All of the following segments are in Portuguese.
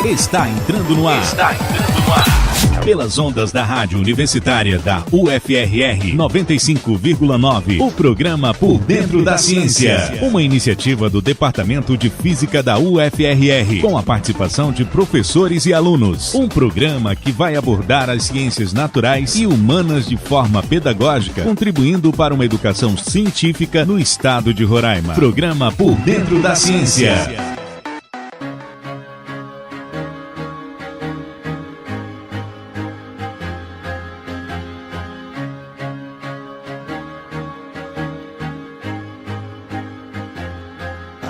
Está entrando no ar. Pelas ondas da Rádio Universitária da UFRR 95,9. O programa Por Dentro da Ciência. Uma iniciativa do Departamento de Física da UFRR, com a participação de professores e alunos. Um programa que vai abordar as ciências naturais e humanas de forma pedagógica, contribuindo para uma educação científica no estado de Roraima. Programa Por Dentro da Ciência.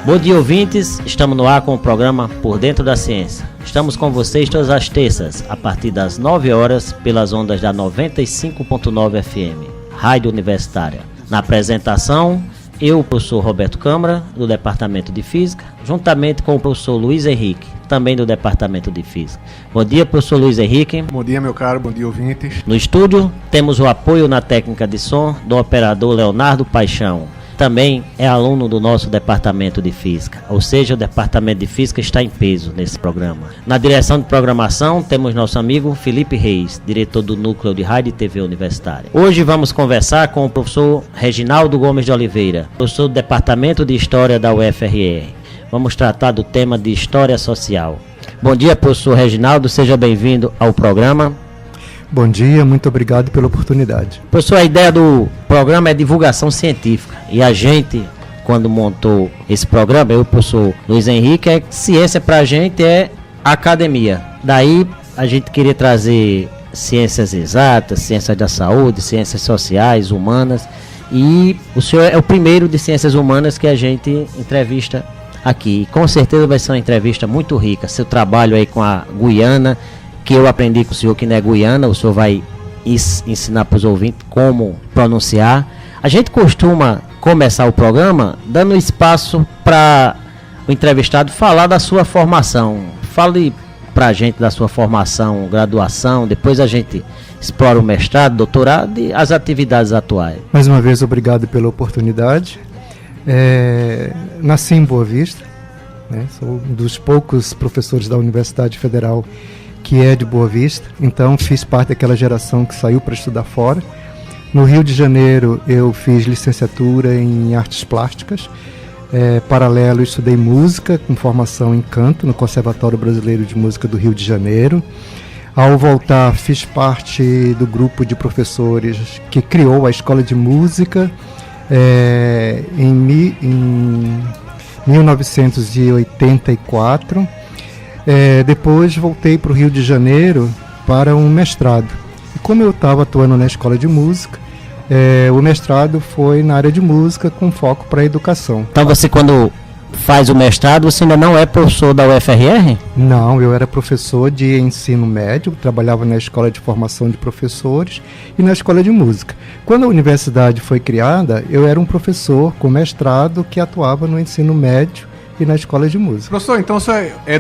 Bom dia, ouvintes. Estamos no ar com o programa Por Dentro da Ciência. Estamos com vocês todas as terças, a partir das 9 horas, pelas ondas da 95.9 FM, Rádio Universitária. Na apresentação, eu, o professor Roberto Câmara, do Departamento de Física, juntamente com o professor Luiz Henrique, também do Departamento de Física. Bom dia, professor Luiz Henrique. Bom dia, meu caro. Bom dia, ouvintes. No estúdio, temos o apoio na técnica de som do operador Leonardo Paixão. Também é aluno do nosso Departamento de Física, ou seja, o Departamento de Física está em peso nesse programa. Na direção de programação temos nosso amigo Felipe Reis, diretor do Núcleo de Rádio e TV Universitária. Hoje vamos conversar com o professor Reginaldo Gomes de Oliveira, professor do Departamento de História da UFRR. Vamos tratar do tema de História Social. Bom dia, professor Reginaldo, seja bem-vindo ao programa. Bom dia, muito obrigado pela oportunidade. Professor, a ideia do programa é divulgação científica. E a gente, quando montou esse programa, eu, professor Luiz Henrique, ciência pra gente é academia. Daí a gente queria trazer ciências exatas, ciências da saúde, ciências sociais, humanas. E o senhor é o primeiro de ciências humanas que a gente entrevista aqui. E com certeza vai ser uma entrevista muito rica. Seu trabalho aí com a Guiana, que eu aprendi com o senhor que não é Guiana, o senhor vai ensinar para os ouvintes como pronunciar. A gente costuma começar o programa dando espaço para o entrevistado falar da sua formação. Fale para a gente da sua formação, graduação, depois a gente explora o mestrado, doutorado e as atividades atuais. Mais uma vez, obrigado pela oportunidade. Nasci em Boa Vista, né? Sou um dos poucos professores da Universidade Federal que é de Boa Vista, então fiz parte daquela geração que saiu para estudar fora. No Rio de Janeiro eu fiz licenciatura em artes plásticas, paralelo estudei música com formação em canto no Conservatório Brasileiro de Música do Rio de Janeiro. Ao voltar fiz parte do grupo de professores que criou a Escola de Música em 1984. Depois voltei para o Rio de Janeiro para um mestrado. E como eu estava atuando na escola de música, o mestrado foi na área de música com foco para a educação. Então você, quando faz o mestrado, você ainda não é professor da UFRR? Não, eu era professor de ensino médio, trabalhava na escola de formação de professores e na escola de música. Quando a universidade foi criada, eu era um professor com mestrado que atuava no ensino médio e na escola de música. Professor, então você é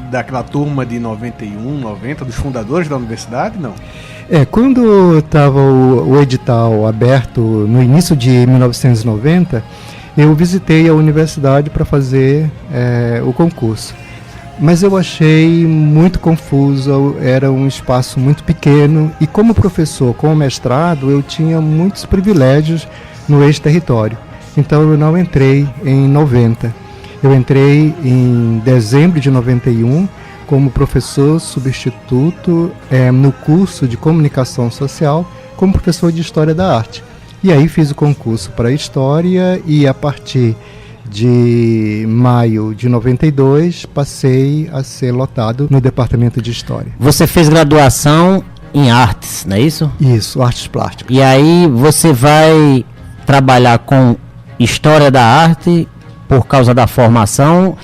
daquela turma de 91, 90, dos fundadores da universidade, não? Quando estava o edital aberto no início de 1990, eu visitei a universidade para fazer o concurso. Mas eu achei muito confuso, era um espaço muito pequeno e como professor com mestrado eu tinha muitos privilégios no ex-território. Então eu não entrei em 90. Eu entrei em dezembro de 91 como professor substituto no curso de comunicação social como professor de História da Arte. E aí fiz o concurso para História e a partir de maio de 92 passei a ser lotado no Departamento de História. Você fez graduação em artes, não é isso? Isso, artes plásticas. E aí você vai trabalhar com História da Arte por causa da formação.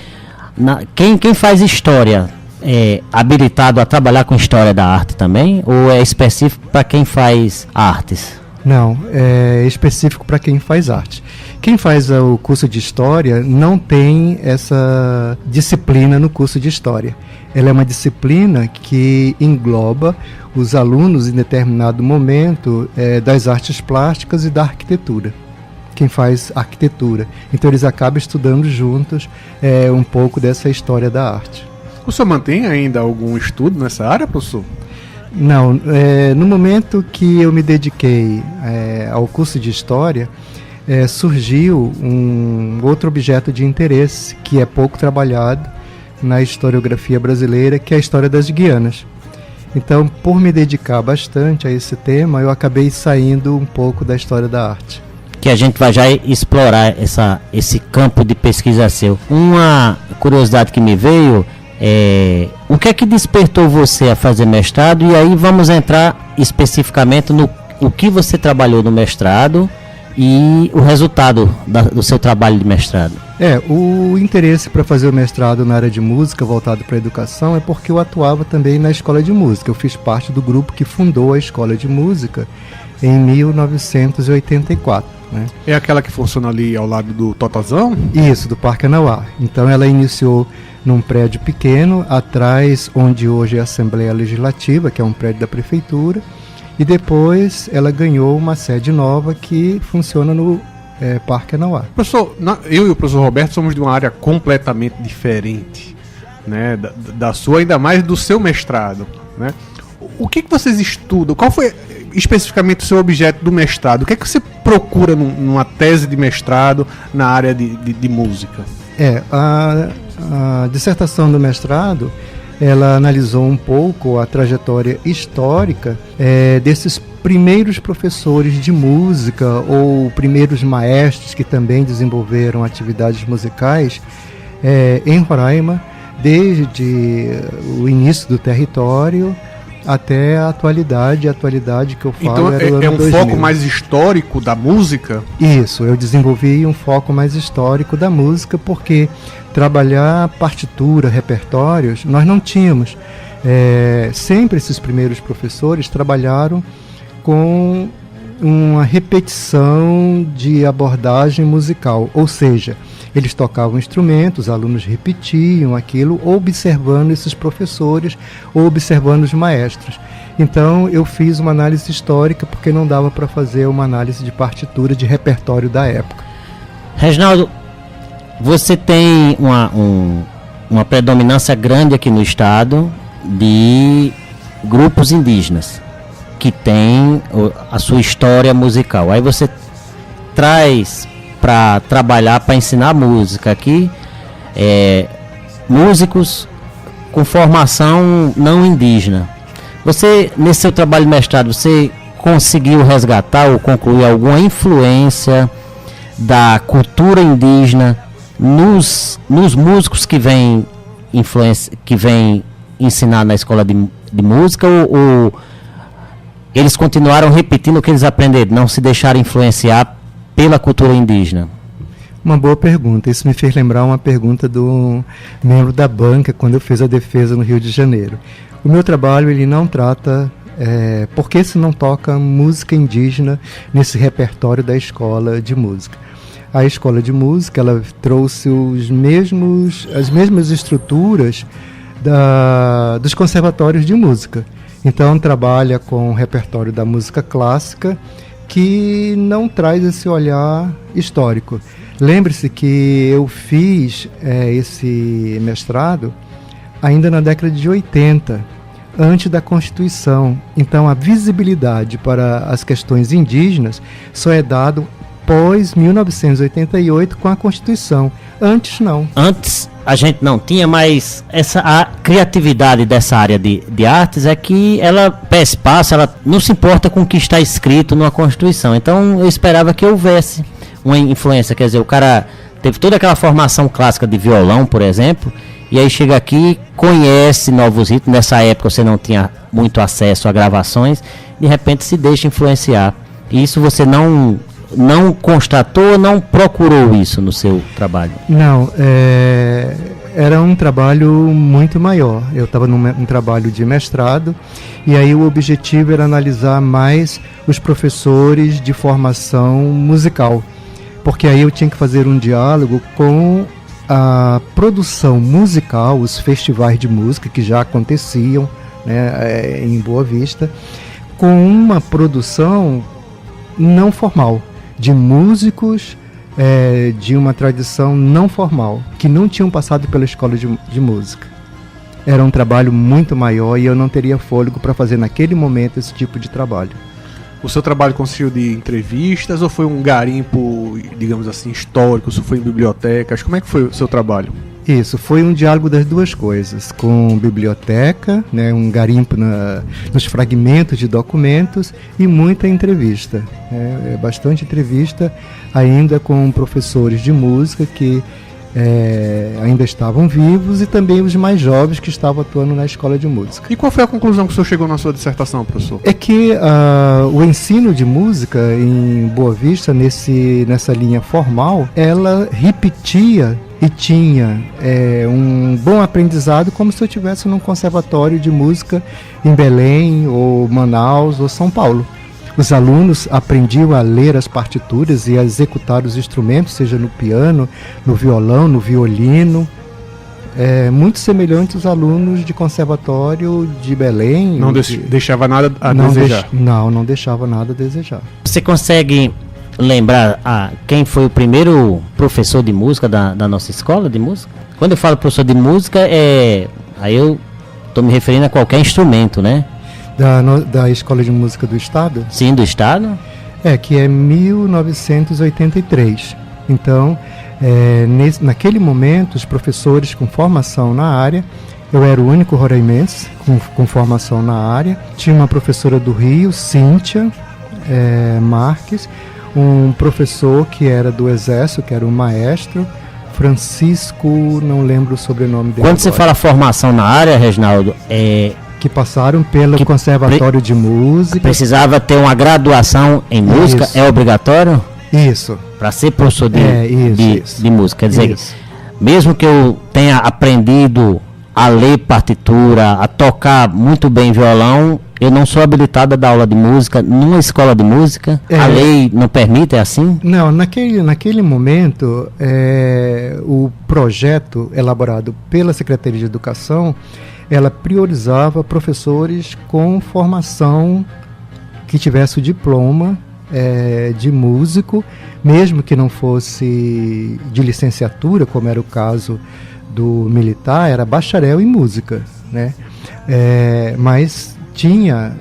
Quem faz História é habilitado a trabalhar com História da Arte também? Ou é específico para quem faz artes? Não, é específico para quem faz arte. Quem faz o curso de História não tem essa disciplina no curso de História. Ela é uma disciplina que engloba os alunos em determinado momento das artes plásticas e da arquitetura. Quem faz arquitetura. Então eles acabam estudando juntos um pouco dessa história da arte. O senhor mantém ainda algum estudo nessa área, professor? Não, no momento que eu me dediquei ao curso de História, surgiu um outro objeto de interesse que é pouco trabalhado na historiografia brasileira, que é a história das Guianas. Então, por me dedicar bastante a esse tema, eu acabei saindo um pouco da história da arte. Que a gente vai já explorar esse campo de pesquisa seu. Uma curiosidade que me veio o que é que despertou você a fazer mestrado? E aí vamos entrar especificamente no que você trabalhou no mestrado e o resultado do seu trabalho de mestrado. O interesse para fazer o mestrado na área de música voltado para a educação é porque eu atuava também na escola de música. Eu fiz parte do grupo que fundou a escola de música em 1984. Né? É aquela que funciona ali ao lado do Totozão? Isso, do Parque Anauá. Então ela iniciou num prédio pequeno, atrás onde hoje é a Assembleia Legislativa, que é um prédio da Prefeitura, e depois ela ganhou uma sede nova que funciona no Parque Anauá. Professor, eu e o professor Roberto somos de uma área completamente diferente, né, da sua, ainda mais do seu mestrado. Né? O que vocês estudam? Qual foi especificamente o seu objeto do mestrado? O que você procura numa tese de mestrado na área de música? A dissertação do mestrado, ela analisou um pouco a trajetória histórica desses primeiros professores de música ou primeiros maestros que também desenvolveram atividades musicais em Roraima, desde o início do território até a atualidade. A atualidade que eu falo então era o ano 2000. Foco mais histórico da música? Isso, eu desenvolvi um foco mais histórico da música, porque trabalhar partitura, repertórios, nós não tínhamos. Sempre esses primeiros professores trabalharam com uma repetição de abordagem musical, ou seja, eles tocavam instrumentos, os alunos repetiam aquilo, observando esses professores, ou observando os maestros. Então eu fiz uma análise histórica, porque não dava para fazer uma análise de partitura, de repertório da época. Reginaldo, você tem uma predominância grande aqui no estado de grupos indígenas que tem a sua história musical. Aí você traz para trabalhar, para ensinar música aqui, músicos com formação não indígena. Você, nesse seu trabalho de mestrado, você conseguiu resgatar ou concluir alguma influência da cultura indígena nos músicos que vêm ensinar na escola de música, ou eles continuaram repetindo o que eles aprenderam, não se deixaram influenciar pela cultura indígena? Uma boa pergunta. Isso me fez lembrar uma pergunta do membro da banca quando eu fiz a defesa no Rio de Janeiro. O meu trabalho, ele não trata por que se não toca música indígena nesse repertório da escola de música. A escola de música, ela trouxe as mesmas estruturas dos conservatórios de música. Então trabalha com o repertório da música clássica, que não traz esse olhar histórico. Lembre-se que eu fiz esse mestrado ainda na década de 80, antes da Constituição. Então a visibilidade para as questões indígenas só é dado pós 1988 com a Constituição. Antes não. Antes a gente não tinha, mas a criatividade dessa área de artes é que ela pede espaço, ela não se importa com o que está escrito numa Constituição. Então eu esperava que houvesse uma influência, quer dizer, o cara teve toda aquela formação clássica de violão, por exemplo, e aí chega aqui, conhece novos ritmos. Nessa época você não tinha muito acesso a gravações, de repente se deixa influenciar. E isso você não constatou, não procurou isso no seu trabalho? Não, era um trabalho muito maior. Eu estava num trabalho de mestrado, e aí o objetivo era analisar mais os professores de formação musical, porque aí eu tinha que fazer um diálogo com a produção musical, os festivais de música que já aconteciam, né, em Boa Vista, com uma produção não formal, de músicos de uma tradição não formal, que não tinham passado pela escola de música. era um trabalho muito maior e eu não teria fôlego para fazer naquele momento esse tipo de trabalho. O seu trabalho consistiu de entrevistas ou foi um garimpo, digamos assim, histórico? Isso foi em bibliotecas? Como é que foi o seu trabalho? Isso, foi um diálogo das duas coisas, com biblioteca, né, um garimpo nos fragmentos de documentos e muita entrevista. Bastante entrevista ainda com professores de música que ainda estavam vivos e também os mais jovens que estavam atuando na escola de música. E qual foi a conclusão que o senhor chegou na sua dissertação, professor? É que o ensino de música em Boa Vista, nessa linha formal, ela repetia e tinha um bom aprendizado como se eu estivesse num conservatório de música em Belém, ou Manaus, ou São Paulo. Os alunos aprendiam a ler as partituras e a executar os instrumentos, seja no piano, no violão, no violino. Muito semelhante aos alunos de conservatório de Belém. Não deixava nada a desejar? Não deixava nada a desejar. Você consegue lembrar quem foi o primeiro professor de música da nossa escola de música? Quando eu falo professor de música, aí eu estou me referindo a qualquer instrumento, né? Da Escola de Música do Estado? Sim, do Estado. Que é 1983. Então, naquele momento, os professores com formação na área, eu era o único roraimense com formação na área, tinha uma professora do Rio, Cíntia Marques, um professor que era do Exército, que era um maestro, Francisco, não lembro o sobrenome dele. Quando você fala formação na área, Reginaldo, que passaram pelo Conservatório de Música. Precisava ter uma graduação em música, Isso. É obrigatório? Isso. Para ser professor de música. Quer dizer, Isso. mesmo que eu tenha aprendido a ler partitura, a tocar muito bem violão, eu não sou habilitado a dar aula de música numa escola de música? A lei não permite, é assim? Não, naquele momento, o projeto elaborado pela Secretaria de Educação, ela priorizava professores com formação que tivesse o diploma de músico, mesmo que não fosse de licenciatura, como era o caso do militar, era bacharel em música, né? Mas tinha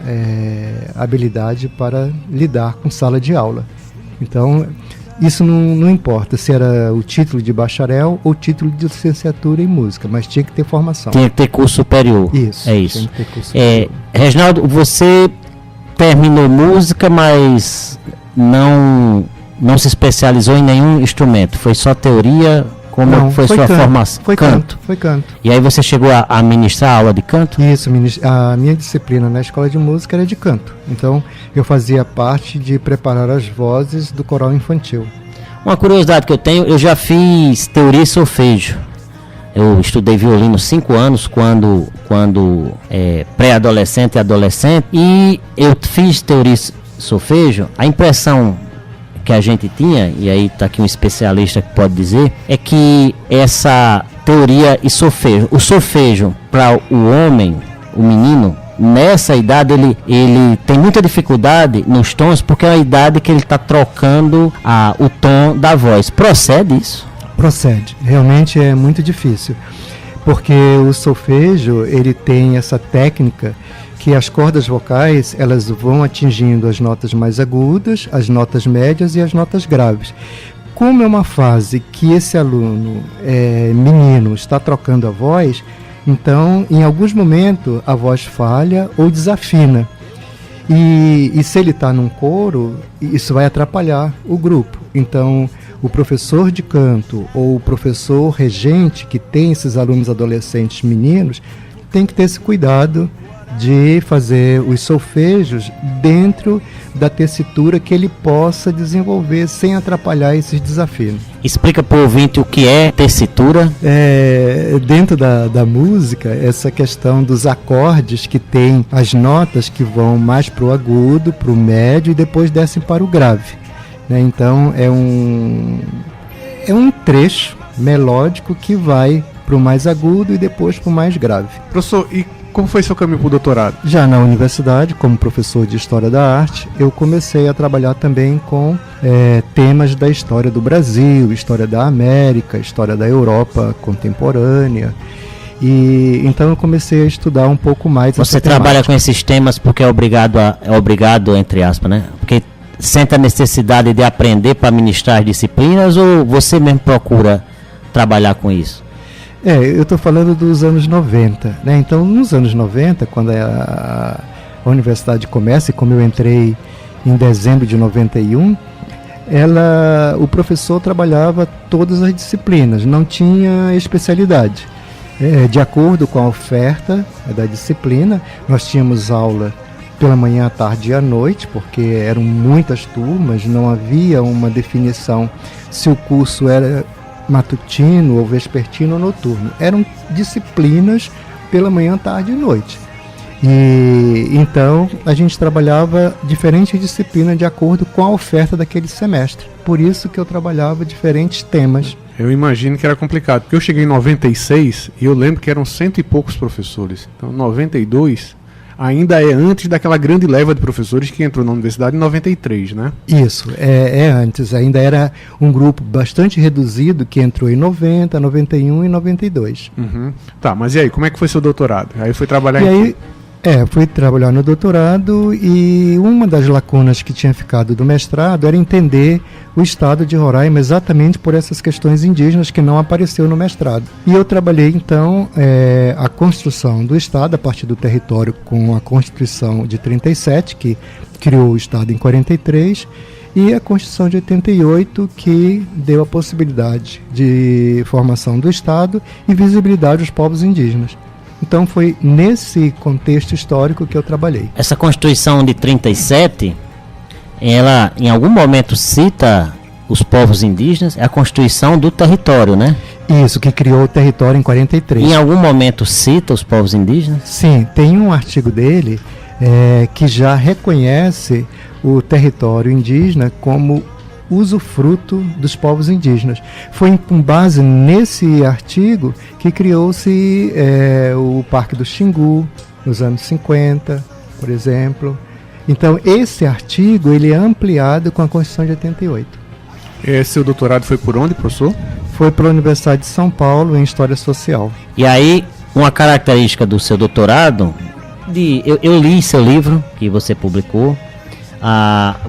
habilidade para lidar com sala de aula. Então, isso não importa se era o título de bacharel ou título de licenciatura em música, mas tinha que ter formação. Tinha que ter curso superior. Isso. É isso. Tinha que ter curso superior. Reginaldo, você terminou música, mas não se especializou em nenhum instrumento. Foi só teoria? Como foi sua formação? Foi canto. E aí você chegou a ministrar aula de canto? Isso, a minha disciplina na escola de música era de canto. Então, eu fazia parte de preparar as vozes do coral infantil. Uma curiosidade que eu tenho, eu já fiz teoria e solfejo. Eu estudei violino 5 anos, quando pré-adolescente e adolescente, e eu fiz teoria e solfejo. A impressão que a gente tinha, e aí está aqui um especialista que pode dizer, é que essa teoria e solfejo, o solfejo para o homem, o menino, nessa idade ele tem muita dificuldade nos tons, porque é a idade que ele está trocando o tom da voz. Procede isso? Procede, realmente é muito difícil, porque o solfejo ele tem essa técnica que as cordas vocais elas vão atingindo as notas mais agudas, as notas médias e as notas graves. Como é uma fase que esse aluno menino está trocando a voz, então em alguns momentos a voz falha ou desafina. E se ele está num coro, isso vai atrapalhar o grupo. Então o professor de canto ou o professor regente que tem esses alunos adolescentes meninos tem que ter esse cuidado de fazer os solfejos dentro da tessitura que ele possa desenvolver sem atrapalhar esses desafios. Explica para o ouvinte o que é tessitura. Dentro da música, essa questão dos acordes que tem as notas que vão mais para o agudo, para o médio e depois descem para o grave. Né? Então é um trecho melódico que vai para o mais agudo e depois para o mais grave. Professor, e como foi seu caminho para o doutorado? Já na universidade, como professor de História da Arte, eu comecei a trabalhar também com temas da história do Brasil, história da América, história da Europa contemporânea. E então eu comecei a estudar um pouco mais. Você trabalha com esses temas porque é obrigado, entre aspas, né? Porque sente a necessidade de aprender para ministrar as disciplinas, ou você mesmo procura trabalhar com isso? Eu estou falando dos anos 90, né? Então, nos anos 90, quando a universidade começa, e como eu entrei em dezembro de 91, o professor trabalhava todas as disciplinas, não tinha especialidade. De acordo com a oferta da disciplina, nós tínhamos aula pela manhã, à tarde e à noite, porque eram muitas turmas, não havia uma definição se o curso era matutino ou vespertino ou noturno. Eram disciplinas pela manhã, tarde e noite. E então a gente trabalhava diferentes disciplinas de acordo com a oferta daquele semestre. Por isso que eu trabalhava diferentes temas. Eu imagino que era complicado, porque eu cheguei em 96 e eu lembro que eram 100 e poucos professores. Então 92 ainda é antes daquela grande leva de professores que entrou na universidade em 93, né? Isso, é antes. Ainda era um grupo bastante reduzido que entrou em 90, 91 e 92. Uhum. Tá, mas e aí, como é que foi seu doutorado? Aí foi trabalhar fui trabalhar no doutorado, e uma das lacunas que tinha ficado do mestrado era entender o estado de Roraima exatamente por essas questões indígenas que não apareceu no mestrado. E eu trabalhei então a construção do estado a partir do território com a Constituição de 37, que criou o estado em 43, e a Constituição de 88, que deu a possibilidade de formação do estado e visibilidade aos povos indígenas. Então foi nesse contexto histórico que eu trabalhei. Essa Constituição de 37, ela em algum momento cita os povos indígenas, é a Constituição do território, né? Isso, que criou o território em 43. Em algum momento cita os povos indígenas? Sim, tem um artigo dele que já reconhece o território indígena como usufruto dos povos indígenas. Foi com base nesse artigo que criou-se o Parque do Xingu, nos anos 50, por exemplo. Então, esse artigo ele é ampliado com a Constituição de 88. Seu doutorado foi por onde, professor? Foi pela Universidade de São Paulo, em História Social. E aí, uma característica do seu doutorado, eu li seu livro que você publicou.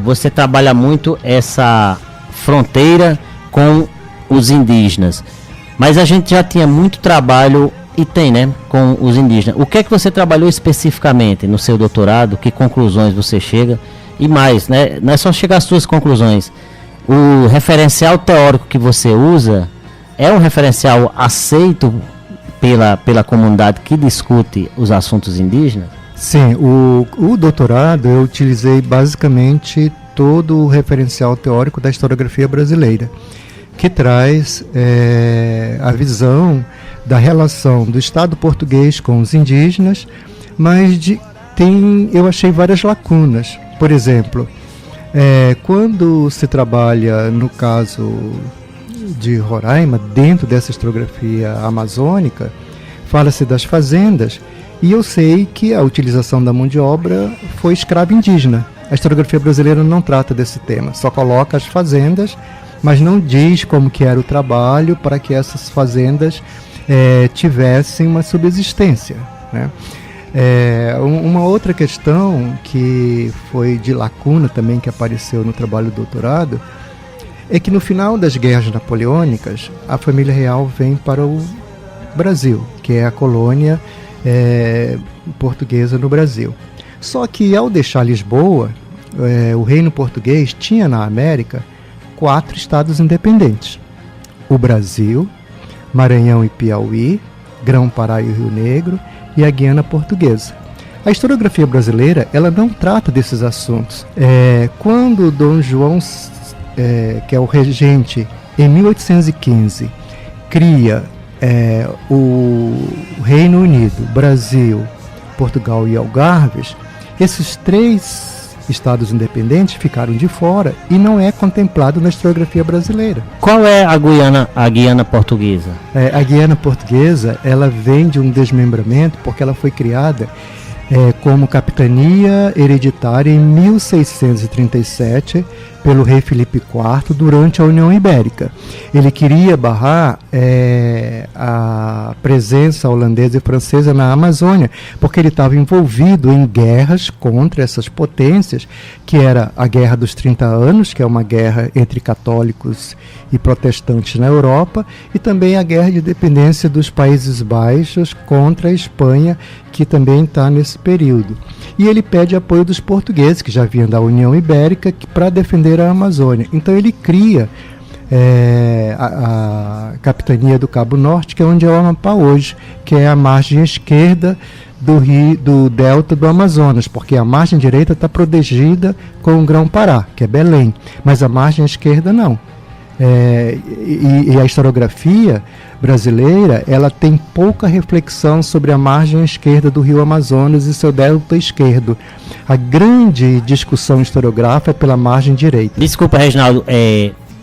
Você trabalha muito essa fronteira com os indígenas, mas a gente já tinha muito trabalho, e tem, né, com os indígenas. O que é que você trabalhou especificamente no seu doutorado? Que conclusões você chega? E mais, né, não é só chegar às suas conclusões. O referencial teórico que você usa é um referencial aceito pela comunidade que discute os assuntos indígenas? Sim, o doutorado eu utilizei basicamente todo o referencial teórico da historiografia brasileira, que traz a visão da relação do Estado português com os indígenas, mas eu achei várias lacunas. Por exemplo, quando se trabalha no caso de Roraima, dentro dessa historiografia amazônica, fala-se das fazendas, e eu sei que a utilização da mão de obra foi escrava indígena. A historiografia brasileira não trata desse tema, só coloca as fazendas, mas não diz como que era o trabalho para que essas fazendas tivessem uma subsistência, né? Uma outra questão que foi de lacuna também, que apareceu no trabalho do doutorado, é que no final das guerras napoleônicas, a família real vem para o Brasil, que é a colônia portuguesa no Brasil. Só que ao deixar Lisboa, o reino português tinha na América 4 estados independentes: o Brasil, Maranhão e Piauí, Grão-Pará e Rio Negro e a Guiana Portuguesa. A historiografia brasileira ela não trata desses assuntos. Quando Dom João, que é o regente, em 1815, cria o Reino Unido, Brasil, Portugal e Algarves, esses 3 estados independentes ficaram de fora e não é contemplado na historiografia brasileira. Qual é a Guiana Portuguesa? A Guiana Portuguesa ela vem de um desmembramento porque ela foi criada como capitania hereditária em 1637 pelo rei Filipe IV durante a União Ibérica. Ele queria barrar a presença holandesa e francesa na Amazônia, porque ele estava envolvido em guerras contra essas potências, que era a Guerra dos 30 Anos, que é uma guerra entre católicos e protestantes na Europa, e também a Guerra de Independência dos Países Baixos contra a Espanha, que também está nesse período. E ele pede apoio dos portugueses, que já vinham da União Ibérica, para defender a Amazônia. Então ele cria a capitania do Cabo Norte, que é onde é o Amapá hoje, que é a margem esquerda do delta do Amazonas, porque a margem direita está protegida com o Grão-Pará, que é Belém, mas a margem esquerda não. E a historiografia brasileira, ela tem pouca reflexão sobre a margem esquerda do rio Amazonas e seu delta esquerdo. A grande discussão historiográfica é pela margem direita. Desculpa, Reginaldo,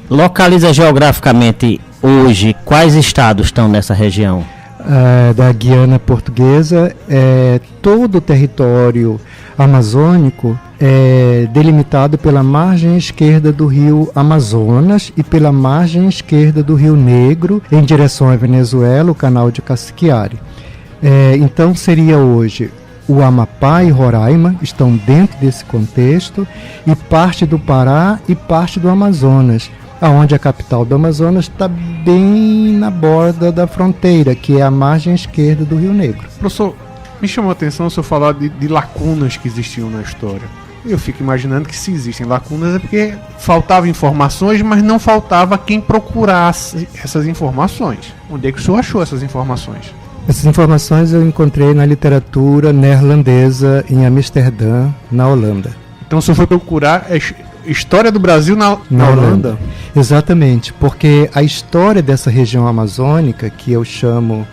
localiza geograficamente hoje quais estados estão nessa região? Da Guiana Portuguesa, todo o território amazônico é delimitado pela margem esquerda do rio Amazonas e pela margem esquerda do Rio Negro, em direção à Venezuela, o canal de Cassiquiare. Então seria hoje o Amapá e Roraima estão dentro desse contexto, e parte do Pará e parte do Amazonas, aonde a capital do Amazonas está bem na borda da fronteira, que é a margem esquerda do Rio Negro. Professor, me chamou a atenção o senhor falar de lacunas que existiam na história. Eu fico imaginando que se existem lacunas é porque faltavam informações, mas não faltava quem procurasse essas informações. Onde é que o senhor achou essas informações? Essas informações eu encontrei na literatura neerlandesa em Amsterdã, na Holanda. Então o senhor foi procurar a história do Brasil na Holanda? Exatamente, porque a história dessa região amazônica, que eu chamo,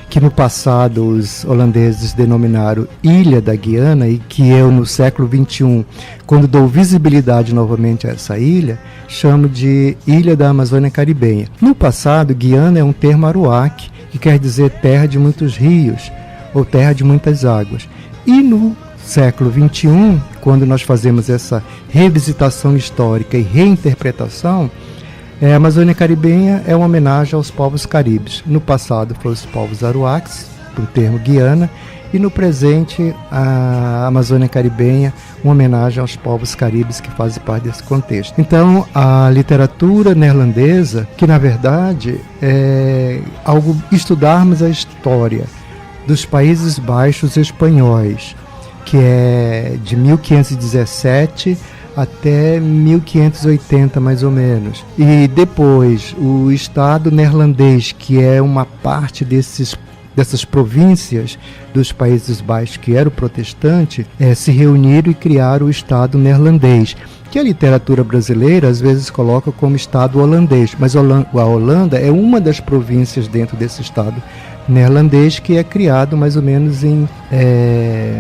que no passado os holandeses denominaram Ilha da Guiana, e que eu no século XXI, quando dou visibilidade novamente a essa ilha, chamo de Ilha da Amazônia Caribenha. No passado, Guiana é um termo aruaque, que quer dizer terra de muitos rios, ou terra de muitas águas. E no século XXI, quando nós fazemos essa revisitação histórica e reinterpretação, a Amazônia Caribenha é uma homenagem aos povos caribes. No passado foram os povos aruaques, o termo Guiana, e no presente a Amazônia Caribenha, uma homenagem aos povos caribes que fazem parte desse contexto. Então a literatura neerlandesa, que na verdade é algo, estudarmos a história dos Países Baixos espanhóis, que é de 1517 até 1580 mais ou menos, e depois o Estado neerlandês, que é uma parte dessas províncias dos Países Baixos que era o protestante, se reuniram e criaram o Estado neerlandês, que a literatura brasileira às vezes coloca como Estado holandês, mas a Holanda é uma das províncias dentro desse Estado neerlandês, que é criado mais ou menos em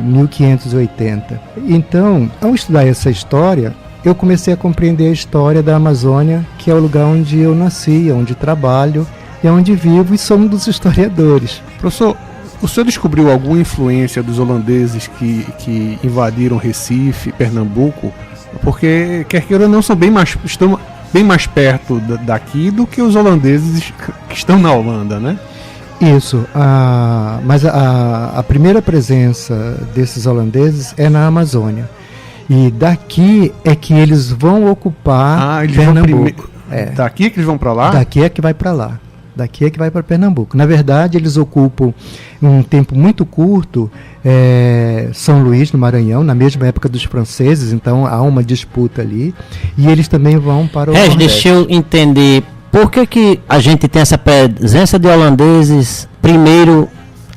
1580. Então, ao estudar essa história, eu comecei a compreender a história da Amazônia, que é o lugar onde eu nasci, onde trabalho, é onde vivo e sou um dos historiadores. Professor, o senhor descobriu alguma influência dos holandeses que invadiram Recife, Pernambuco? Porque, quer queira ou não, estão bem mais perto daqui do que os holandeses que estão na Holanda, né? Isso, mas a primeira presença desses holandeses é na Amazônia. E daqui é que eles vão ocupar Pernambuco. Daqui é que eles vão para lá? Daqui é que vai para lá. Daqui é que vai para Pernambuco. Na verdade, eles ocupam, em um tempo muito curto, São Luís, no Maranhão, na mesma época dos franceses, então há uma disputa ali. E eles também vão para o Nordeste. Deixa eu entender, por que a gente tem essa presença de holandeses primeiro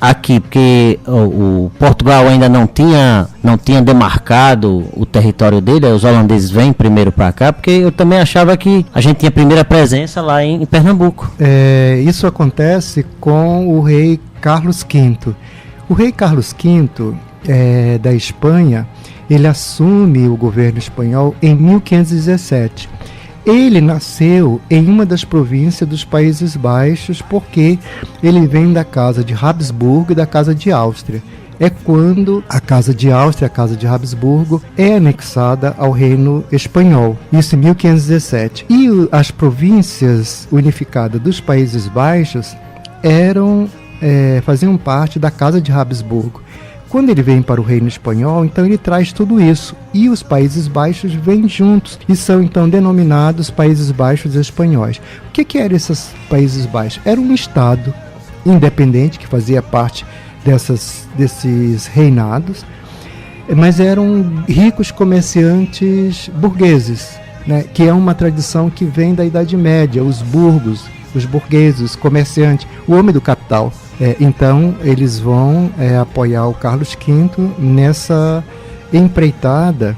aqui? Porque o Portugal ainda não tinha demarcado o território dele, os holandeses vêm primeiro para cá, porque eu também achava que a gente tinha a primeira presença lá em Pernambuco. Isso acontece com o rei Carlos V. O rei Carlos V da Espanha, ele assume o governo espanhol em 1517. Ele nasceu em uma das províncias dos Países Baixos porque ele vem da casa de Habsburgo e da casa de Áustria. é quando a Casa de Áustria, a Casa de Habsburgo, é anexada ao Reino Espanhol, isso em 1517. E as províncias unificadas dos Países Baixos faziam parte da Casa de Habsburgo. Quando ele vem para o Reino Espanhol, então ele traz tudo isso. E os Países Baixos vêm juntos e são então denominados Países Baixos Espanhóis. O que eram esses Países Baixos? Era um estado independente que fazia parte desses reinados, mas eram ricos comerciantes burgueses, né? Que é uma tradição que vem da Idade Média, os burgos, os burgueses, os comerciantes, o homem do capital. Então eles vão apoiar o Carlos V nessa empreitada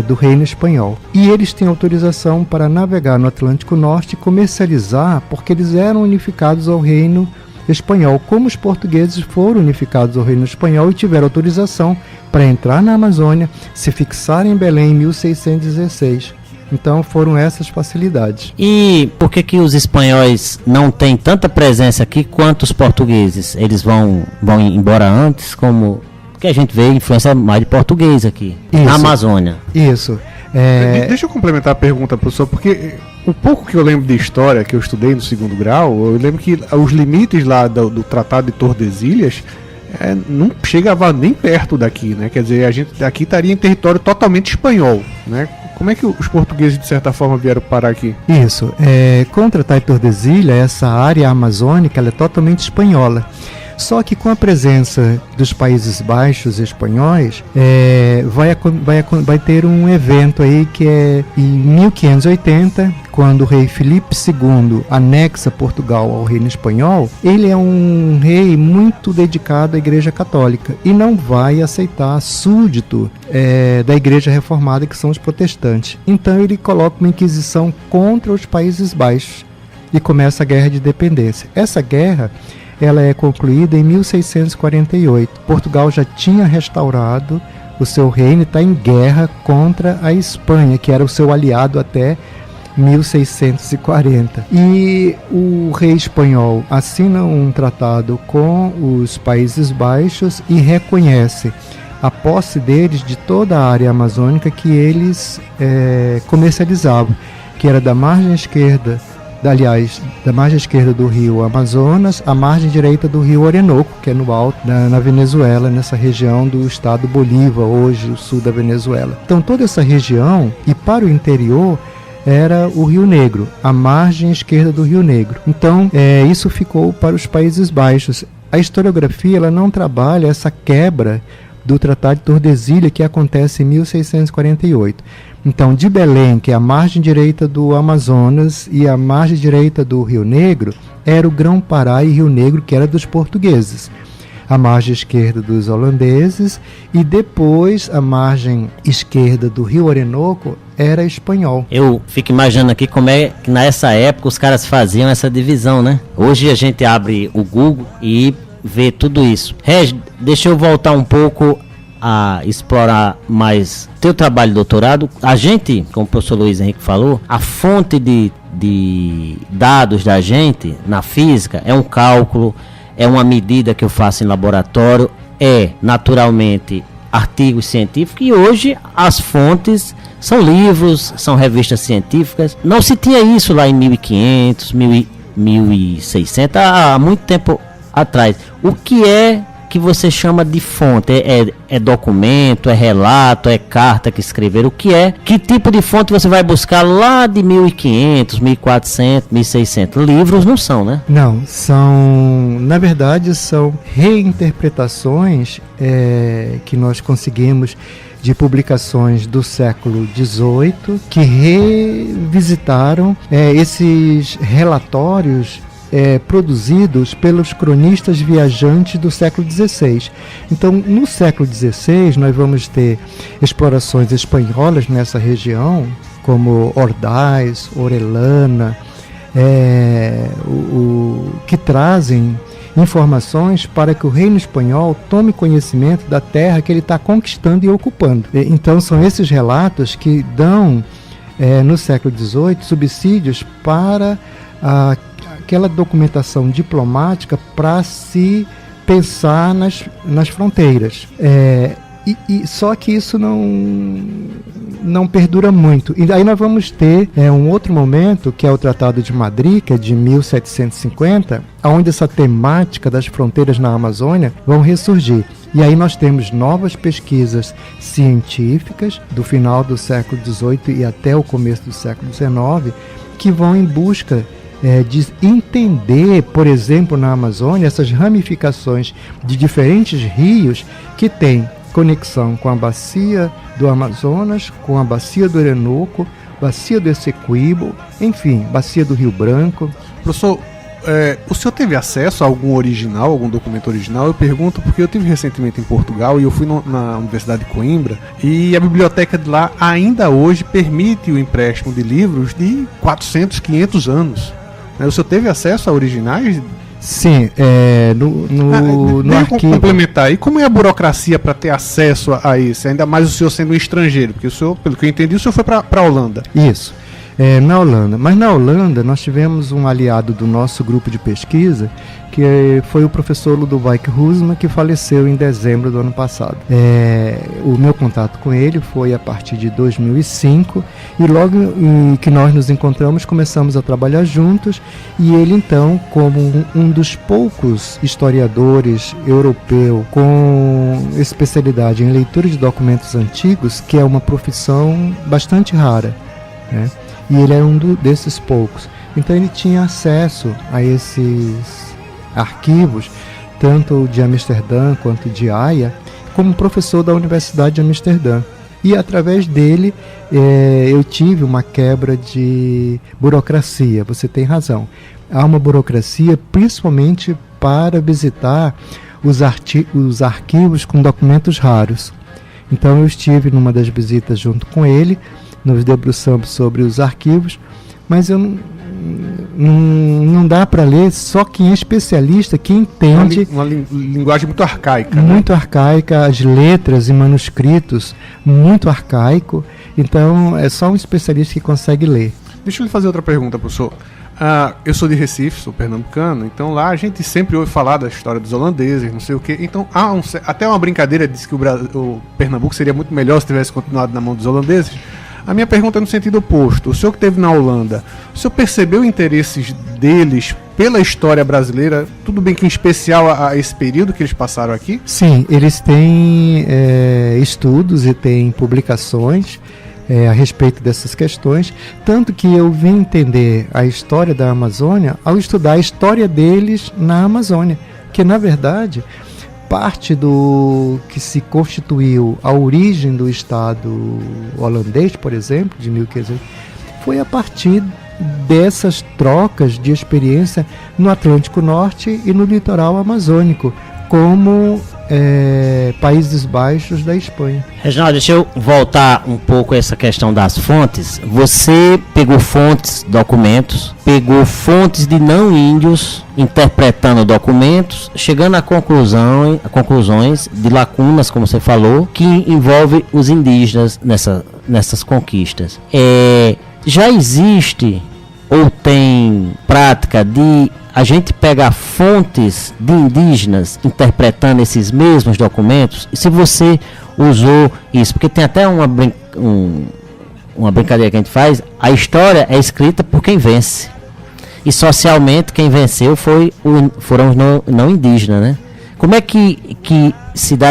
do Reino Espanhol. E eles têm autorização para navegar no Atlântico Norte e comercializar, porque eles eram unificados ao Reino Espanhol, como os portugueses foram unificados ao Reino Espanhol e tiveram autorização para entrar na Amazônia, se fixar em Belém em 1616. Então foram essas facilidades. E por que os espanhóis não têm tanta presença aqui quanto os portugueses? Eles vão embora antes, como... Porque a gente vê influência mais de português aqui, na Amazônia. Isso. Deixa eu complementar a pergunta, professor, porque o pouco que eu lembro de história que eu estudei no 2º grau, eu lembro que os limites lá do Tratado de Tordesilhas não chegava nem perto daqui, né? Quer dizer, a gente aqui estaria em território totalmente espanhol, né? Como é que os portugueses, de certa forma, vieram parar aqui? Isso. Com o Tratado de Tordesilhas, essa área amazônica ela é totalmente espanhola. Só que com a presença dos Países Baixos espanhóis, vai ter um evento aí que é em 1580, quando o rei Filipe II anexa Portugal ao reino espanhol. Ele é um rei muito dedicado à Igreja Católica e não vai aceitar súdito da Igreja Reformada, que são os protestantes. Então ele coloca uma inquisição contra os Países Baixos e começa a Guerra de Independência. Essa guerra ela é concluída em 1648. Portugal já tinha restaurado o seu reino e está em guerra contra a Espanha, que era o seu aliado até 1640. E o rei espanhol assina um tratado com os Países Baixos e reconhece a posse deles de toda a área amazônica que eles comercializavam, que era da margem esquerda do rio Amazonas, a margem direita do rio Orinoco, que é no alto, na Venezuela, nessa região do estado Bolívar, hoje o sul da Venezuela. Então toda essa região, e para o interior, era o Rio Negro, a margem esquerda do Rio Negro. Então isso ficou para os Países Baixos. A historiografia ela não trabalha essa quebra do Tratado de Tordesilhas, que acontece em 1648. Então, de Belém, que é a margem direita do Amazonas e a margem direita do Rio Negro, era o Grão-Pará e Rio Negro, que era dos portugueses. A margem esquerda dos holandeses e depois a margem esquerda do Rio Orinoco era espanhol. Eu fico imaginando aqui como é que nessa época os caras faziam essa divisão, né? Hoje a gente abre o Google e vê tudo isso. Regi, deixa eu voltar um pouco a explorar mais teu trabalho de doutorado. A gente, como o professor Luiz Henrique falou, a fonte de dados da gente na física é um cálculo, é uma medida que eu faço em laboratório, é naturalmente artigos científicos, e hoje as fontes são livros, são revistas científicas. Não se tinha isso lá em 1500, 1600, há muito tempo atrás. O que é que você chama de fonte? É documento, é relato, é carta que escreveram? O que é? Que tipo de fonte você vai buscar lá de 1500, 1400, 1600? Livros não são, né? Não, na verdade são reinterpretações que nós conseguimos de publicações do século XVIII que revisitaram esses relatórios produzidos pelos cronistas viajantes do século XVI. Então, no século XVI, nós vamos ter explorações espanholas nessa região, como Ordaz, Orellana, que trazem informações para que o reino espanhol tome conhecimento da terra que ele está conquistando e ocupando. Então, são esses relatos que dão, no século XVIII, subsídios para aquela documentação diplomática para se pensar nas fronteiras. Só que isso não perdura muito. E aí nós vamos ter um outro momento, que é o Tratado de Madrid, que é de 1750, onde essa temática das fronteiras na Amazônia vão ressurgir. E aí nós temos novas pesquisas científicas do final do século XVIII e até o começo do século XIX, que vão em busca de entender, por exemplo, na Amazônia, essas ramificações de diferentes rios que têm conexão com a bacia do Amazonas, com a bacia do Orinoco, bacia do Essequibo, enfim, bacia do Rio Branco. Professor, o senhor teve acesso a algum original, algum documento original? Eu pergunto porque eu estive recentemente em Portugal e eu fui na Universidade de Coimbra, e a biblioteca de lá ainda hoje permite o empréstimo de livros de 400, 500 anos. O senhor teve acesso a originais? Sim, no arquivo. Complementar aí, como é a burocracia para ter acesso a isso? Ainda mais o senhor sendo um estrangeiro, porque o senhor, pelo que eu entendi, o senhor foi para a Holanda. Isso, na Holanda. Mas na Holanda nós tivemos um aliado do nosso grupo de pesquisa, que foi o professor Ludovic Husman, que faleceu em dezembro do ano passado. O meu contato com ele foi a partir de 2005, e logo que nós nos encontramos, começamos a trabalhar juntos, e ele então, como um dos poucos historiadores europeu com especialidade em leitura de documentos antigos, que é uma profissão bastante rara, né? E ele era desses poucos. Então ele tinha acesso a esses arquivos, tanto de Amsterdã quanto de Haia, como professor da Universidade de Amsterdã. E através dele eu tive uma quebra de burocracia. Você tem razão. Há uma burocracia principalmente para visitar os arquivos com documentos raros. Então eu estive numa das visitas junto com ele, nos debruçamos sobre os arquivos, mas eu não dá para ler só quem é especialista, que entende. Uma linguagem muito arcaica. Muito arcaica, as letras e manuscritos, muito arcaico. Então é só um especialista que consegue ler. Deixa eu lhe fazer outra pergunta, professor. Eu sou de Recife, sou pernambucano, então lá a gente sempre ouve falar da história dos holandeses, não sei o quê. Então até uma brincadeira diz que o Pernambuco seria muito melhor se tivesse continuado na mão dos holandeses. A minha pergunta é no sentido oposto. O senhor que esteve na Holanda, o senhor percebeu interesses deles pela história brasileira, tudo bem que em especial a esse período que eles passaram aqui? Sim, eles têm estudos e têm publicações a respeito dessas questões, tanto que eu vim entender a história da Amazônia ao estudar a história deles na Amazônia, que na verdade parte do que se constituiu a origem do Estado holandês, por exemplo, de 1500, foi a partir dessas trocas de experiência no Atlântico Norte e no litoral amazônico, como Países Baixos da Espanha. Reginaldo, deixa eu voltar um pouco a essa questão das fontes. Você pegou fontes, documentos, pegou fontes de não índios, interpretando documentos, chegando a conclusões de lacunas, como você falou, que envolve os indígenas nessas conquistas. Já existe ou tem prática de a gente pegar fontes de indígenas interpretando esses mesmos documentos? E se você usou isso, porque tem até uma brincadeira que a gente faz, a história é escrita por quem vence. E socialmente quem venceu foram os não indígenas, né? Como é que se dá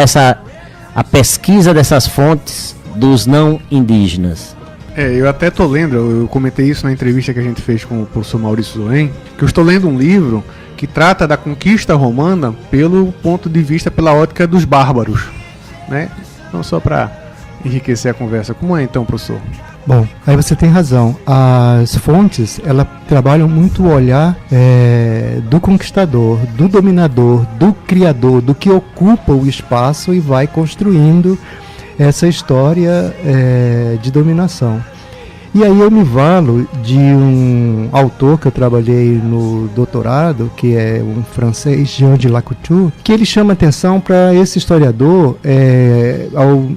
a pesquisa dessas fontes dos não indígenas? Eu até estou lendo, eu comentei isso na entrevista que a gente fez com o professor Maurício Zoen, que eu estou lendo um livro que trata da conquista romana pelo ponto de vista, pela ótica dos bárbaros, né? Então, só para enriquecer a conversa. Como é então, professor? Bom, aí você tem razão. As fontes, elas trabalham muito o olhar do conquistador, do dominador, do criador, do que ocupa o espaço e vai construindo essa história de dominação. E aí eu me valo de um autor que eu trabalhei no doutorado, que é um francês, Jean de Lacouture, que ele chama atenção para esse historiador, ao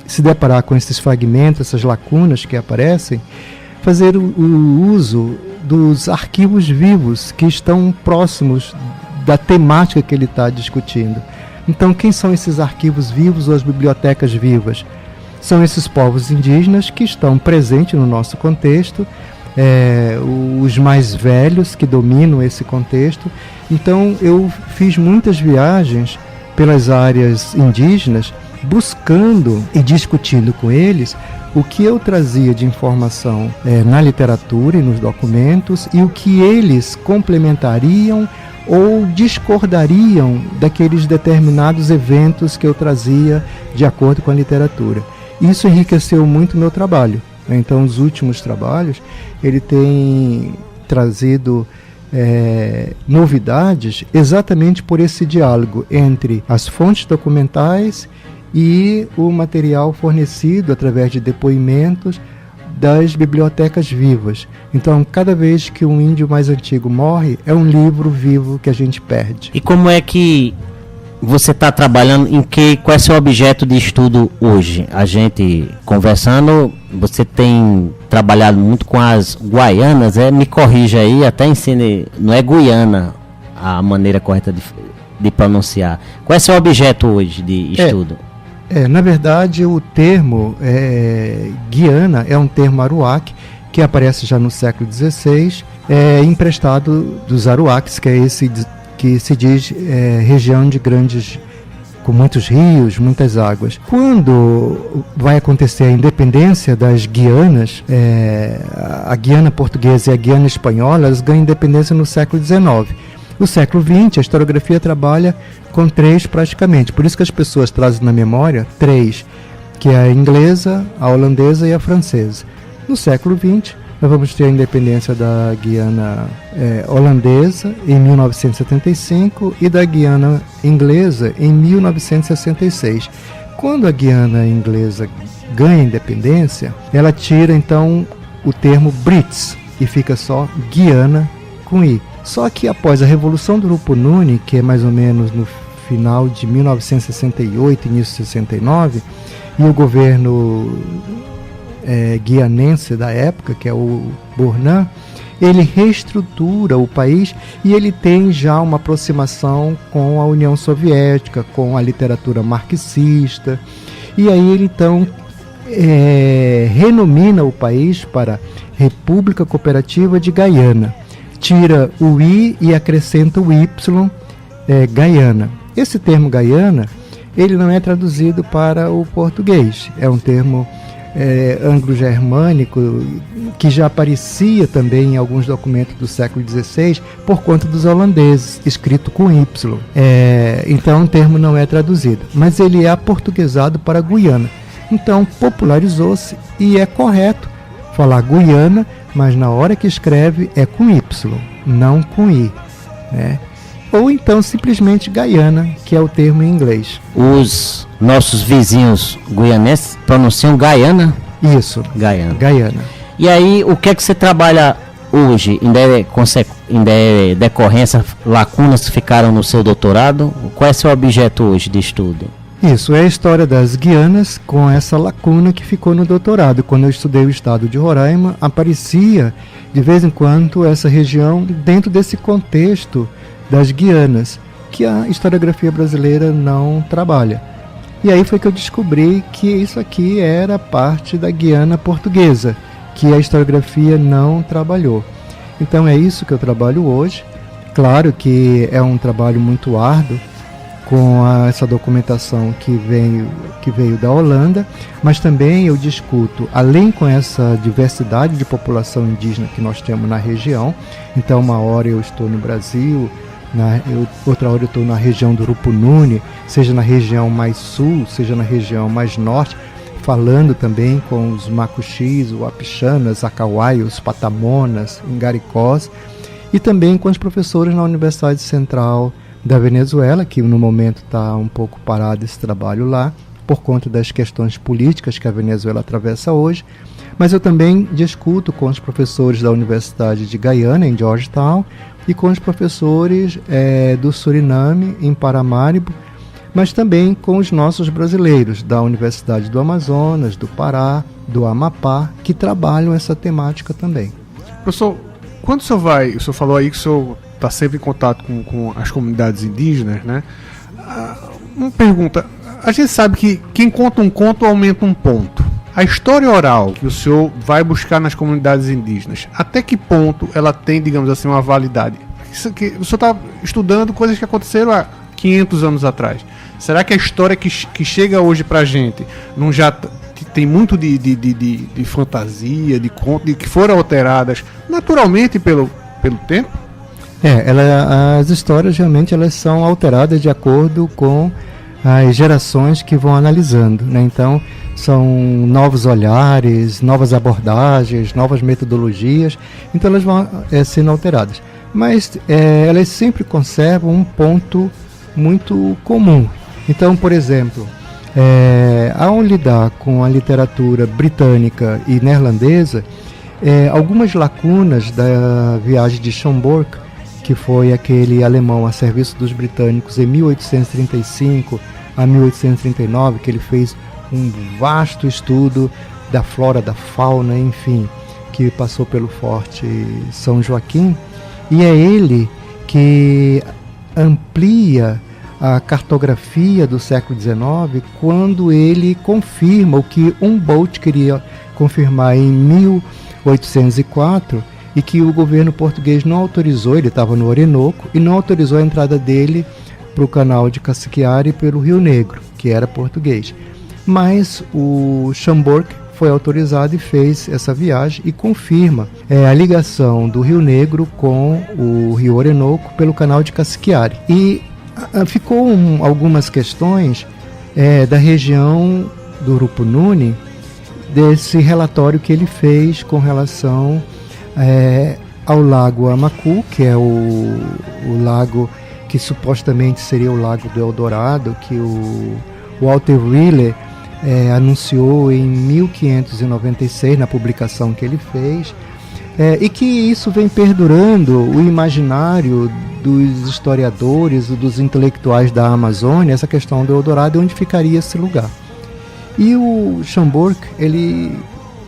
se deparar com esses fragmentos, essas lacunas que aparecem, fazer o uso dos arquivos vivos que estão próximos da temática que ele está discutindo. Então, quem são esses arquivos vivos ou as bibliotecas vivas? São esses povos indígenas que estão presentes no nosso contexto, os mais velhos que dominam esse contexto. Então, eu fiz muitas viagens pelas áreas indígenas, buscando e discutindo com eles o que eu trazia de informação na literatura e nos documentos e o que eles complementariam ou discordariam daqueles determinados eventos que eu trazia de acordo com a literatura. Isso enriqueceu muito o meu trabalho. Então, os últimos trabalhos, ele tem trazido novidades exatamente por esse diálogo entre as fontes documentais e o material fornecido através de depoimentos das bibliotecas vivas. Então, cada vez que um índio mais antigo morre, é um livro vivo que a gente perde. E como é que você está trabalhando, qual é o seu objeto de estudo hoje? A gente conversando, você tem trabalhado muito com as guaianas, me corrija aí, até ensine, não é Guiana a maneira correta de pronunciar. Qual é o seu objeto hoje de estudo? Na verdade, o termo Guiana é um termo aruac que aparece já no século XVI, emprestado dos aruacs, que é esse que se diz região de grandes, com muitos rios, muitas águas. Quando vai acontecer a independência das Guianas, a Guiana portuguesa e a Guiana espanhola, elas ganham independência no século XIX. No século XX, a historiografia trabalha com 3 praticamente, por isso que as pessoas trazem na memória 3, que é a inglesa, a holandesa e a francesa. No século XX, nós vamos ter a independência da Guiana holandesa em 1975 e da Guiana inglesa em 1966. Quando a Guiana inglesa ganha independência, ela tira então o termo Brits e fica só Guiana com I. Só que após a Revolução do Rupununi, que é mais ou menos no final de 1968, início de 69, e o governo guianense da época, que é o Burnham, ele reestrutura o país e ele tem já uma aproximação com a União Soviética, com a literatura marxista, e aí ele então renomina o país para República Cooperativa de Gaiana. Tira o I e acrescenta o Y, Gaiana. Esse termo Gaiana, ele não é traduzido para o português, é um termo anglo-germânico que já aparecia também em alguns documentos do século XVI por conta dos holandeses, escrito com Y. Então o termo não é traduzido, mas ele é aportuguesado para Guiana. Então popularizou-se e é correto falar Guiana, mas na hora que escreve é com Y, não com I, né? Ou então simplesmente Gaiana, que é o termo em inglês. Os nossos vizinhos guianenses pronunciam Gaiana? Isso, Gaiana. E aí, o que é que você trabalha hoje? Ainda é decorrência, lacunas que ficaram no seu doutorado? Qual é seu objeto hoje de estudo? Isso, é a história das Guianas com essa lacuna que ficou no doutorado. Quando eu estudei o estado de Roraima, aparecia de vez em quando essa região dentro desse contexto das Guianas, que a historiografia brasileira não trabalha. E aí foi que eu descobri que isso aqui era parte da Guiana portuguesa, que a historiografia não trabalhou. Então é isso que eu trabalho hoje. Claro que é um trabalho muito árduo, com essa documentação que veio da Holanda, mas também eu discuto, além com essa diversidade de população indígena que nós temos na região. Então uma hora eu estou no Brasil, outra hora eu estou na região do Rupununi, seja na região mais sul, seja na região mais norte, falando também com os Macuxis, os Apixanas, Acauaios, Patamonas, Ingaricós, e também com os professores na Universidade Central da Venezuela, que no momento está um pouco parado esse trabalho lá, por conta das questões políticas que a Venezuela atravessa hoje. Mas eu também discuto com os professores da Universidade de Gaiana, em Georgetown, e com os professores do Suriname, em Paramaribo, mas também com os nossos brasileiros da Universidade do Amazonas, do Pará, do Amapá, que trabalham essa temática também. Professor, quando o senhor falou aí que o senhor tá sempre em contato com as comunidades indígenas, né? Uma pergunta, a gente sabe que quem conta um conto aumenta um ponto. A história oral que o senhor vai buscar nas comunidades indígenas, até que ponto ela tem, digamos assim, uma validade? O senhor está estudando coisas que aconteceram há 500 anos atrás. Será que a história que chega hoje pra gente não já tem muito de fantasia, de conto, que foram alteradas naturalmente pelo tempo? As histórias realmente elas são alteradas de acordo com as gerações que vão analisando, né? Então são novos olhares, novas abordagens, novas metodologias, então elas vão sendo alteradas. Mas elas sempre conservam um ponto muito comum. Então, por exemplo, ao lidar com a literatura britânica e neerlandesa, algumas lacunas da viagem de Schomburgk, que foi aquele alemão a serviço dos britânicos em 1835 a 1839, que ele fez um vasto estudo da flora, da fauna, enfim, que passou pelo Forte São Joaquim, e é ele que amplia a cartografia do século XIX quando ele confirma o que Humboldt queria confirmar em 1804 e que o governo português não autorizou. Ele estava no Orinoco e não autorizou a entrada dele para o canal de Cassiquiare e pelo Rio Negro, que era português. Mas o Schomburgk foi autorizado e fez essa viagem e confirma a ligação do Rio Negro com o Rio Orinoco pelo canal de Cassiquiare. E ficou algumas questões da região do Rupununi, desse relatório que ele fez com relação ao lago Amacu, que é o lago que supostamente seria o lago do Eldorado, que o Walter Wheeler anunciou em 1596 na publicação que ele fez, e que isso vem perdurando o imaginário dos historiadores e dos intelectuais da Amazônia, essa questão do Eldorado, onde ficaria esse lugar. E o Schomburgk, ele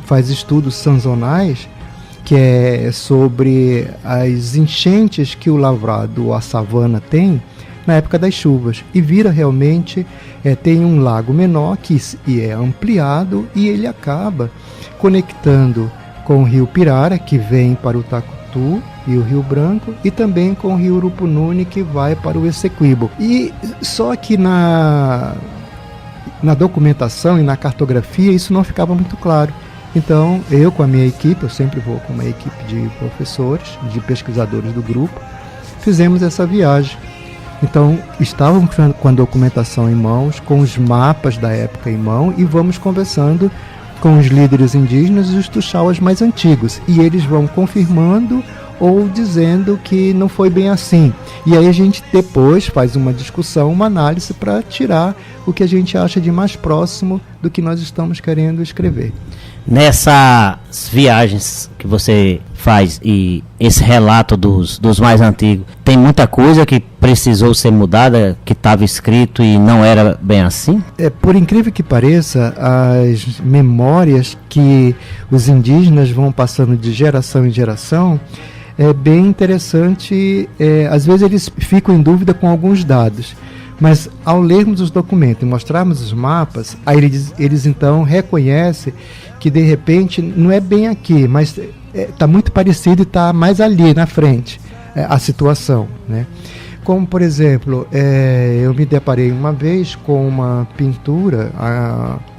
faz estudos sazonais, que é sobre as enchentes que o lavrado, a savana, tem na época das chuvas, e vira realmente, tem um lago menor que é ampliado, e ele acaba conectando com o rio Pirara, que vem para o Tacutu e o Rio Branco, e também com o rio Rupununi, que vai para o Essequibo. E só que na documentação e na cartografia isso não ficava muito claro. Então eu, com a minha equipe, eu sempre vou com uma equipe de professores, de pesquisadores do grupo, fizemos essa viagem. Então estávamos com a documentação em mãos, com os mapas da época em mão, e vamos conversando com os líderes indígenas e os tuxauas mais antigos, e eles vão confirmando ou dizendo que não foi bem assim. E aí a gente depois faz uma discussão, uma análise para tirar o que a gente acha de mais próximo do que nós estamos querendo escrever. Nessas viagens que você faz e esse relato dos mais antigos, tem muita coisa que precisou ser mudada, que estava escrito e não era bem assim? Por incrível que pareça, as memórias que os indígenas vão passando de geração em geração, é bem interessante. Às vezes eles ficam em dúvida com alguns dados, mas ao lermos os documentos e mostrarmos os mapas, aí eles então reconhecem que de repente não é bem aqui, mas está muito parecido e está mais ali na frente a situação, né? Como, por exemplo, eu me deparei uma vez com uma pintura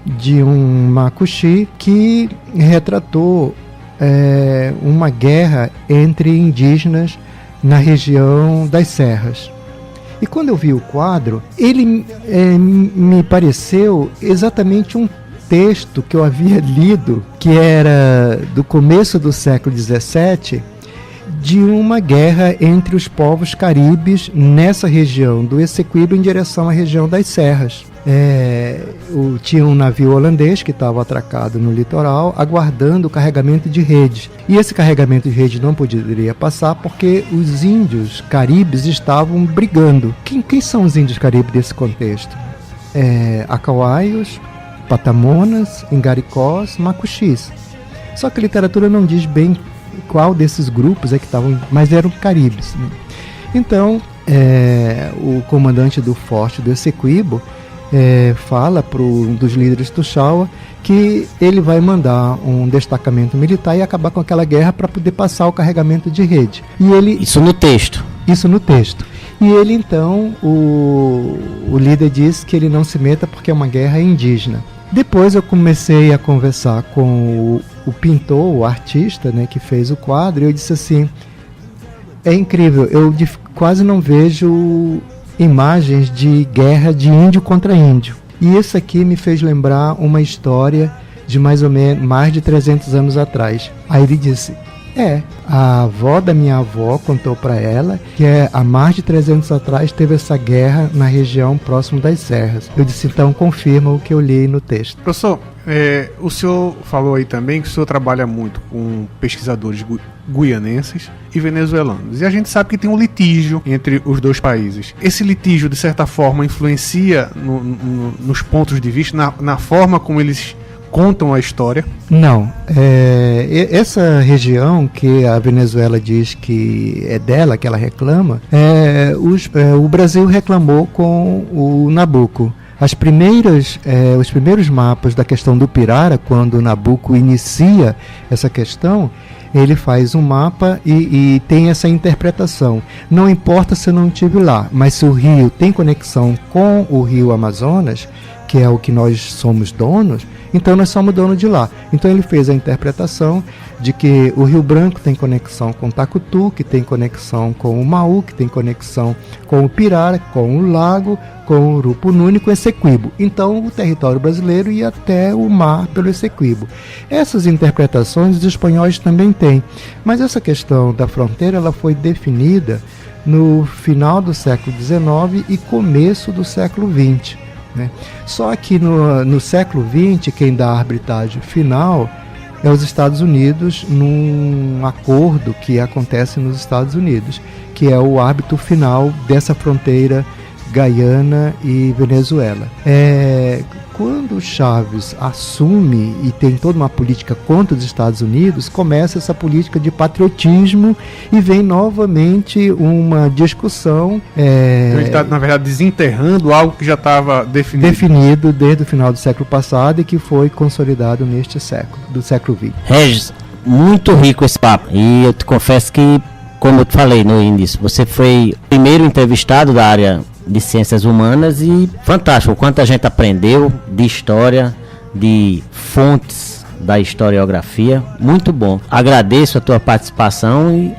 de um macuxi que retratou uma guerra entre indígenas na região das serras. E quando eu vi o quadro, ele me pareceu exatamente um texto que eu havia lido, que era do começo do século XVII, de uma guerra entre os povos caribes nessa região do Essequibo em direção à região das serras. Tinha um navio holandês que estava atracado no litoral, aguardando o carregamento de redes. E esse carregamento de redes não poderia passar porque os índios caribes estavam brigando. Quem são os índios caribes desse contexto? Acauaios, Patamonas, Ingaricós, Macuxis. Só que a literatura não diz bem qual desses grupos que estavam, mas eram caribes. Então, o comandante do forte do Essequibo fala para um dos líderes Tuxaua que ele vai mandar um destacamento militar e acabar com aquela guerra para poder passar o carregamento de rede. Isso no texto. Isso no texto. E ele então, o líder diz que ele não se meta porque é uma guerra indígena. Depois eu comecei a conversar com o pintor, o artista, né, que fez o quadro, e eu disse assim, é incrível, eu quase não vejo imagens de guerra de índio contra índio. E isso aqui me fez lembrar uma história de mais ou menos mais de 300 anos atrás. Aí ele disse, a avó da minha avó contou para ela que há mais de 300 atrás teve essa guerra na região próximo das serras. Eu disse, então confirma o que eu li no texto. Professor, o senhor falou aí também que o senhor trabalha muito com pesquisadores guianenses e venezuelanos. E a gente sabe que tem um litígio entre os dois países. Esse litígio, de certa forma, influencia nos pontos de vista, na forma como eles contam a história? Não. Essa região que a Venezuela diz que é dela, que ela reclama, o Brasil reclamou com o Nabucco. Os primeiros mapas da questão do Pirara, quando o Nabucco inicia essa questão, ele faz um mapa e tem essa interpretação. Não importa se eu não estive lá, mas se o rio tem conexão com o rio Amazonas, que é o que nós somos donos, então nós somos donos de lá. Então ele fez a interpretação de que o Rio Branco tem conexão com o Tacutu, que tem conexão com o Maú, que tem conexão com o Pirara, com o Lago, com o Urupununi, com o Essequibo. Então o território brasileiro ia até o mar pelo Essequibo. Essas interpretações os espanhóis também têm, mas essa questão da fronteira ela foi definida no final do século XIX e começo do século XX. Né? Só que no século XX, quem dá a arbitragem final é os Estados Unidos, num acordo que acontece nos Estados Unidos, que é o árbitro final dessa fronteira Guiana e Venezuela. Quando Chávez assume e tem toda uma política contra os Estados Unidos, começa essa política de patriotismo e vem novamente uma discussão. Ele está, na verdade, desenterrando algo que já estava definido desde o final do século passado e que foi consolidado neste século, do século XX. Regis, muito rico esse papo. E eu te confesso que, como eu te falei no início, você foi o primeiro entrevistado da área de ciências humanas e fantástico o quanto a gente aprendeu de história, de fontes da historiografia, muito bom. Agradeço a tua participação e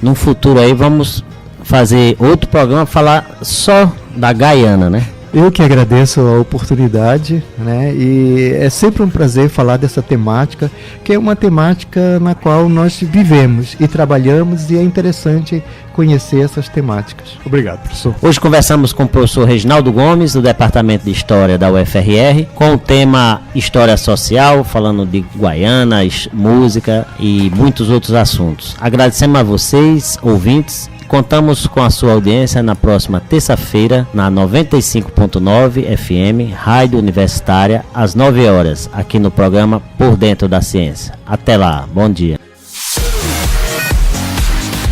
no futuro aí vamos fazer outro programa, falar só da Guiana, né? Eu que agradeço a oportunidade, né? E é sempre um prazer falar dessa temática, que é uma temática na qual nós vivemos e trabalhamos, e é interessante conhecer essas temáticas. Obrigado, professor. Hoje conversamos com o professor Reginaldo Gomes, do Departamento de História da UFRR, com o tema História Social, falando de Guiana, música e muitos outros assuntos. Agradecemos a vocês, ouvintes. Contamos com a sua audiência na próxima terça-feira, na 95.9 FM, Rádio Universitária, às 9 horas, aqui no programa Por Dentro da Ciência. Até lá, bom dia.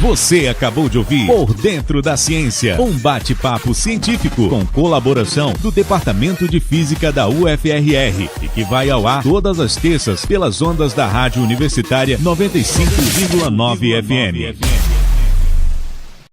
Você acabou de ouvir Por Dentro da Ciência, um bate-papo científico com colaboração do Departamento de Física da UFRR e que vai ao ar todas as terças pelas ondas da Rádio Universitária 95,9 FM.